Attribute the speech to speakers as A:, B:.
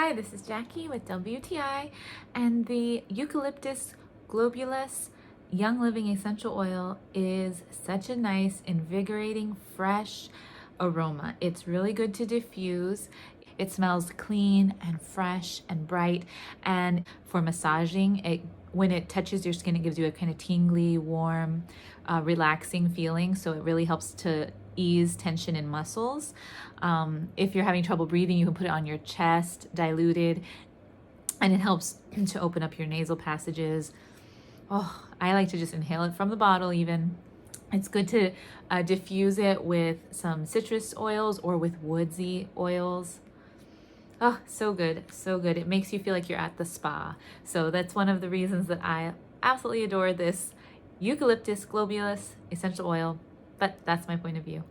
A: Hi, this is Jackie with WTI, and the Eucalyptus Globulus Young Living Essential Oil is such a nice, invigorating, fresh aroma. It's really good to diffuse. It smells clean and fresh and bright, and for massaging, when it touches your skin, it gives you a kind of tingly, warm, relaxing feeling. So it really helps to ease tension in muscles. If you're having trouble breathing, you can put it on your chest, diluted, and it helps to open up your nasal passages. Oh, I like to just inhale it from the bottle even. It's good to diffuse it with some citrus oils or with woodsy oils. Oh, so good, so good. It makes you feel like you're at the spa. So that's one of the reasons that I absolutely adore this Eucalyptus Globulus essential oil, but that's my point of view.